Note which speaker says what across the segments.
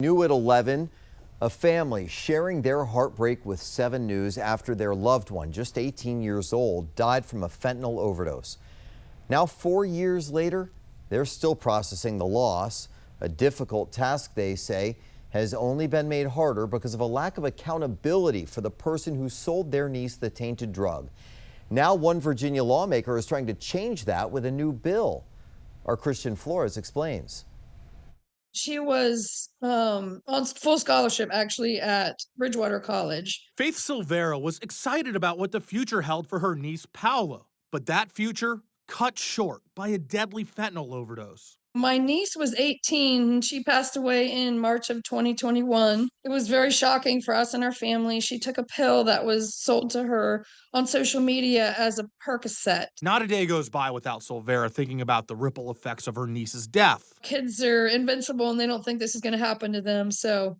Speaker 1: New at 11, a family sharing their heartbreak with 7 News after their loved one, just 18 years old, died from a fentanyl overdose. Now, 4 years later, they're still processing the loss. A difficult task, they say, has only been made harder because of a lack of accountability for the person who sold their niece the tainted drug. Now, one Virginia lawmaker is trying to change that with a new bill. Our Christian Flores explains.
Speaker 2: She was on full scholarship, actually, at Bridgewater College.
Speaker 3: Faythe Silveira was excited about what the future held for her niece, Paula. But that future cut short by a deadly fentanyl overdose.
Speaker 2: My niece was 18. She passed away in March of 2021. It was very shocking for us and our family. She took a pill that was sold to her on social media as a Percocet.
Speaker 3: Not a day goes by without Silveira thinking about the ripple effects of her niece's death.
Speaker 2: Kids are invincible and they don't think this is going to happen to them. So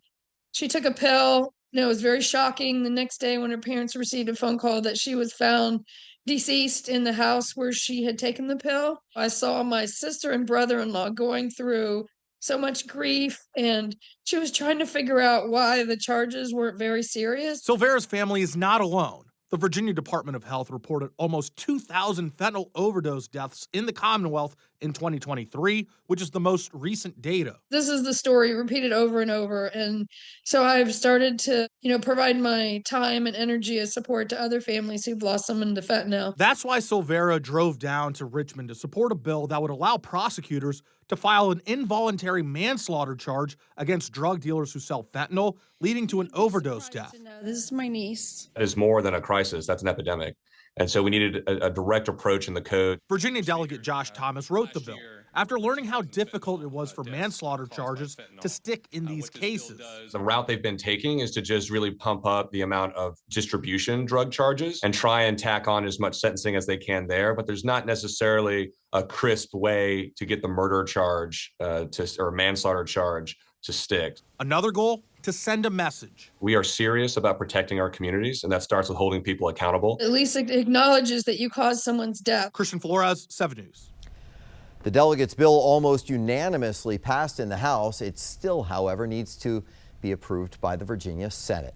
Speaker 2: she took a pill. It was very shocking the next day when her parents received a phone call that she was found deceased in the house where she had taken the pill. I saw my sister and brother-in-law going through so much grief, and she was trying to figure out why the charges weren't very serious.
Speaker 3: Silveira's family is not alone. The Virginia Department of Health reported almost 2,000 fentanyl overdose deaths in the Commonwealth in 2023, which is the most recent data.
Speaker 2: This is the story repeated over and over. And so I've started to, provide my time and energy as support to other families who've lost someone to fentanyl.
Speaker 3: That's why Silveira drove down to Richmond to support a bill that would allow prosecutors to file an involuntary manslaughter charge against drug dealers who sell fentanyl, leading to an overdose death.
Speaker 2: This is my niece.
Speaker 4: That is more than a crisis. That's an epidemic. And so we needed a direct approach in the code.
Speaker 3: Virginia Delegate Josh Thomas wrote the bill after learning how difficult it was for manslaughter charges to stick in these cases.
Speaker 4: The route they've been taking is to just really pump up the amount of distribution drug charges and try and tack on as much sentencing as they can there. But there's not necessarily a crisp way to get the murder charge or manslaughter charge to stick.
Speaker 3: Another goal? To send a message.
Speaker 4: We are serious about protecting our communities, and that starts with holding people accountable.
Speaker 2: At least it acknowledges that you caused someone's death.
Speaker 3: Christian Flores, 7 News.
Speaker 1: The delegates' bill almost unanimously passed in the House. It still, however, needs to be approved by the Virginia Senate.